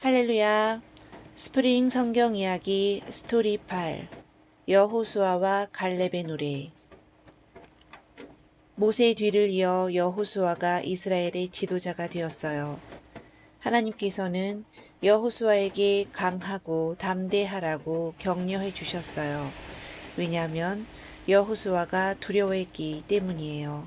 할렐루야. 스프링 성경 이야기 스토리 8 여호수아와 갈렙의 노래. 모세의 뒤를 이어 여호수아가 이스라엘의 지도자가 되었어요. 하나님께서는 여호수아에게 강하고 담대하라고 격려해 주셨어요. 왜냐하면 여호수아가 두려워했기 때문이에요.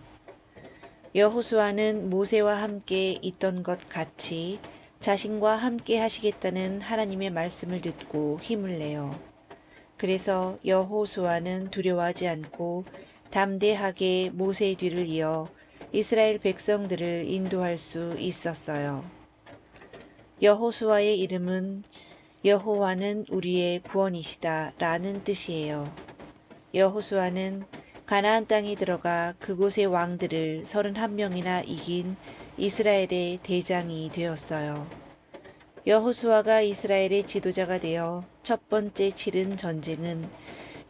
여호수아는 모세와 함께 있던 것 같이 자신과 함께 하시겠다는 하나님의 말씀을 듣고 힘을 내요. 그래서 여호수아는 두려워하지 않고 담대하게 모세의 뒤를 이어 이스라엘 백성들을 인도할 수 있었어요. 여호수아의 이름은 여호와는 우리의 구원이시다 라는 뜻이에요. 여호수아는 가나안 땅에 들어가 그곳의 왕들을 31명이나 이긴 이스라엘의 대장이 되었어요. 여호수아가 이스라엘의 지도자가 되어 첫 번째 치른 전쟁은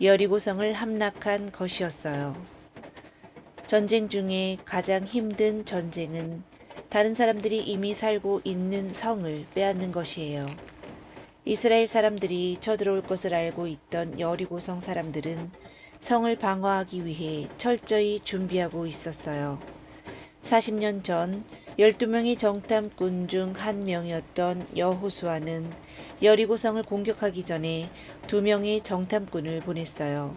여리고성을 함락한 것이었어요. 전쟁 중에 가장 힘든 전쟁은 다른 사람들이 이미 살고 있는 성을 빼앗는 것이에요. 이스라엘 사람들이 쳐들어올 것을 알고 있던 여리고성 사람들은 성을 방어하기 위해 철저히 준비하고 있었어요. 40년 전 12명의 정탐꾼 중 한 명이었던 여호수아는 여리고성을 공격하기 전에 2명의 정탐꾼을 보냈어요.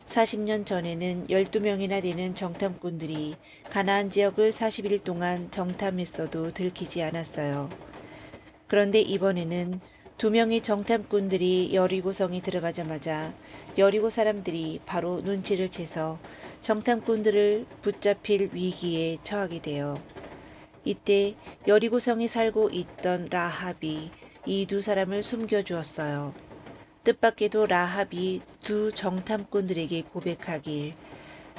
40년 전에는 12명이나 되는 정탐꾼들이 가나안 지역을 40일 동안 정탐했어도 들키지 않았어요. 그런데 이번에는 2명의 정탐꾼들이 여리고성에 들어가자마자 여리고 사람들이 바로 눈치를 채서 정탐꾼들을 붙잡힐 위기에 처하게 돼요. 이때 여리고성에 살고 있던 라합이 이 두 사람을 숨겨주었어요. 뜻밖에도 라합이 두 정탐꾼들에게 고백하길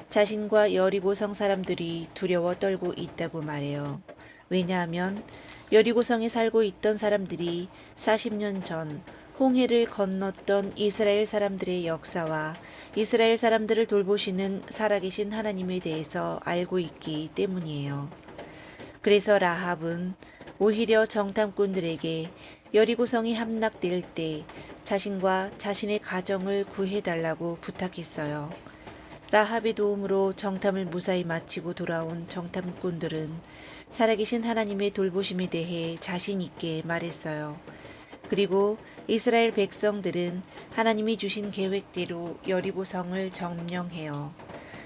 자신과 여리고성 사람들이 두려워 떨고 있다고 말해요. 왜냐하면 여리고성에 살고 있던 사람들이 40년 전 홍해를 건넜던 이스라엘 사람들의 역사와 이스라엘 사람들을 돌보시는 살아계신 하나님에 대해서 알고 있기 때문이에요. 그래서 라합은 오히려 정탐꾼들에게 여리고성이 함락될 때 자신과 자신의 가정을 구해달라고 부탁했어요. 라합의 도움으로 정탐을 무사히 마치고 돌아온 정탐꾼들은 살아계신 하나님의 돌보심에 대해 자신 있게 말했어요. 그리고 이스라엘 백성들은 하나님이 주신 계획대로 여리고성을 점령해요.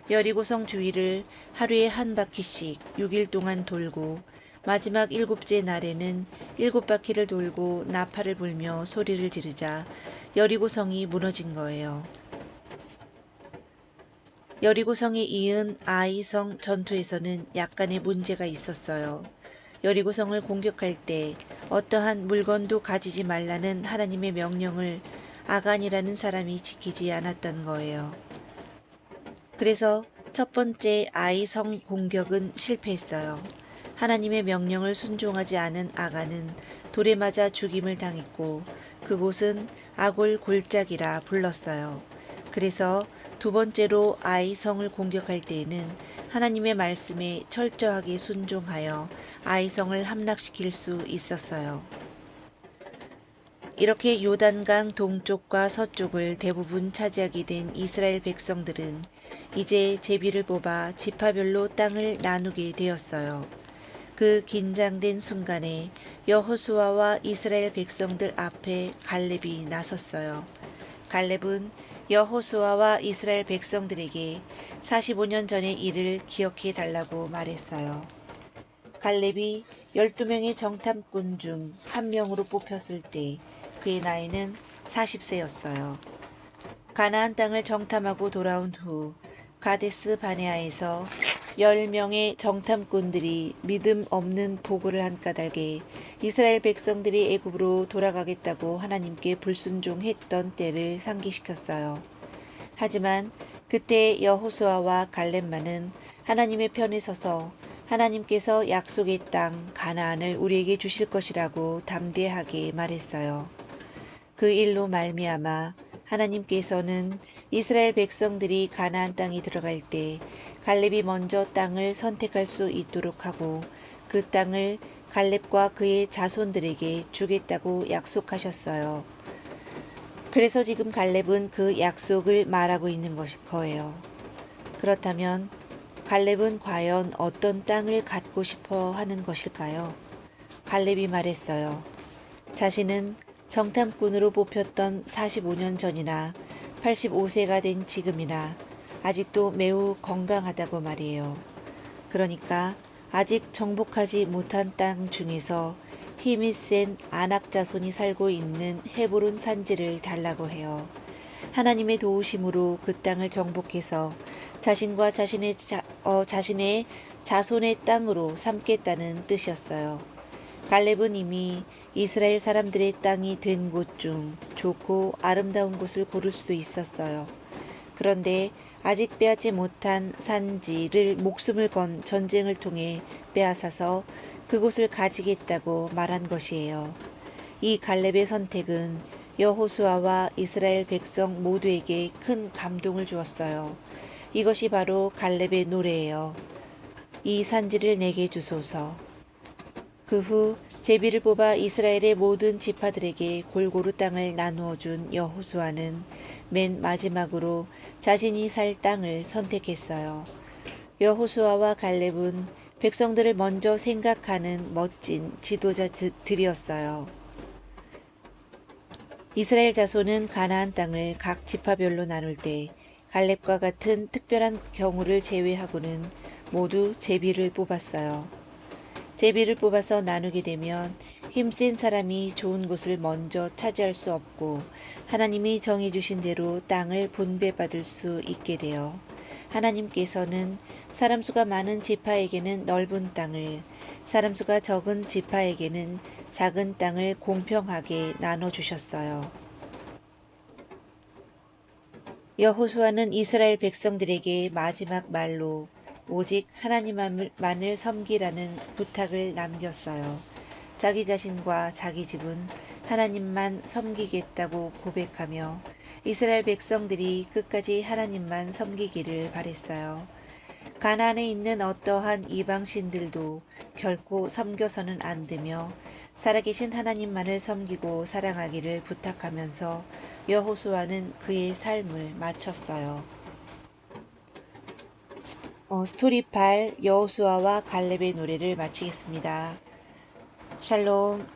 여리고성 주위를 하루에 한 바퀴씩 6일 동안 돌고 마지막 7째 날에는 7바퀴를 돌고 나팔을 불며 소리를 지르자 여리고성이 무너진 거예요. 여리고성에 이은 아이성 전투에서는 약간의 문제가 있었어요. 여리고성을 공격할 때 어떠한 물건도 가지지 말라는 하나님의 명령을 아간이라는 사람이 지키지 않았던 거예요. 그래서 첫 번째 아이성 공격은 실패했어요. 하나님의 명령을 순종하지 않은 아간은 돌에 맞아 죽임을 당했고 그곳은 아골 골짜기라 불렀어요. 그래서 두 번째로 아이성을 공격할 때에는 하나님의 말씀에 철저하게 순종하여 아이성을 함락시킬 수 있었어요. 이렇게 요단강 동쪽과 서쪽을 대부분 차지하게 된 이스라엘 백성들은 이제 제비를 뽑아 지파별로 땅을 나누게 되었어요. 그 긴장된 순간에 여호수아와 이스라엘 백성들 앞에 갈렙이 나섰어요. 갈렙은 여호수아와 이스라엘 백성들에게 45년 전의 일을 기억해 달라고 말했어요. 갈렙이 12명의 정탐꾼 중 한 명으로 뽑혔을 때 그의 나이는 40세였어요. 가나안 땅을 정탐하고 돌아온 후 가데스 바네아에서 10명의 정탐꾼들이 믿음 없는 보고를 한 까닭에 이스라엘 백성들이 애굽으로 돌아가겠다고 하나님께 불순종했던 때를 상기시켰어요. 하지만 그때 여호수아와 갈렙만은 하나님의 편에 서서 하나님께서 약속의 땅 가나안을 우리에게 주실 것이라고 담대하게 말했어요. 그 일로 말미암아 하나님께서는 이스라엘 백성들이 가나안 땅에 들어갈 때 갈렙이 먼저 땅을 선택할 수 있도록 하고 그 땅을 갈렙과 그의 자손들에게 주겠다고 약속하셨어요. 그래서 지금 갈렙은 그 약속을 말하고 있는 거예요. 그렇다면 갈렙은 과연 어떤 땅을 갖고 싶어 하는 것일까요? 갈렙이 말했어요. 자신은 정탐꾼으로 뽑혔던 45년 전이나 85세가 된 지금이나 아직도 매우 건강하다고 말이에요. 그러니까 아직 정복하지 못한 땅 중에서 힘이 센 아낙 자손이 살고 있는 헤브론 산지를 달라고 해요. 하나님의 도우심으로 그 땅을 정복해서 자신과 자신의 자손의 땅으로 삼겠다는 뜻이었어요. 갈렙은 이미 이스라엘 사람들의 땅이 된 곳 중 좋고 아름다운 곳을 고를 수도 있었어요. 그런데 아직 빼앗지 못한 산지를 목숨을 건 전쟁을 통해 빼앗아서 그곳을 가지겠다고 말한 것이에요. 이 갈렙의 선택은 여호수아와 이스라엘 백성 모두에게 큰 감동을 주었어요. 이것이 바로 갈렙의 노래예요. 이 산지를 내게 주소서. 그 후 제비를 뽑아 이스라엘의 모든 지파들에게 골고루 땅을 나누어 준 여호수아는 맨 마지막으로 자신이 살 땅을 선택했어요. 여호수아와 갈렙은 백성들을 먼저 생각하는 멋진 지도자들이었어요. 이스라엘 자손은 가나안 땅을 각 지파별로 나눌 때 갈렙과 같은 특별한 경우를 제외하고는 모두 제비를 뽑았어요. 제비를 뽑아서 나누게 되면 힘센 사람이 좋은 곳을 먼저 차지할 수 없고 하나님이 정해주신 대로 땅을 분배받을 수 있게 되어 하나님께서는 사람 수가 많은 지파에게는 넓은 땅을, 사람 수가 적은 지파에게는 작은 땅을 공평하게 나눠주셨어요. 여호수아는 이스라엘 백성들에게 마지막 말로 오직 하나님만을 섬기라는 부탁을 남겼어요. 자기 자신과 자기 집은 하나님만 섬기겠다고 고백하며 이스라엘 백성들이 끝까지 하나님만 섬기기를 바랬어요. 가나안에 있는 어떠한 이방신들도 결코 섬겨서는 안 되며 살아계신 하나님만을 섬기고 사랑하기를 부탁하면서 여호수아는 그의 삶을 마쳤어요. 스토리 8 여호수아와 갈렙의 노래를 마치겠습니다. 샬롬.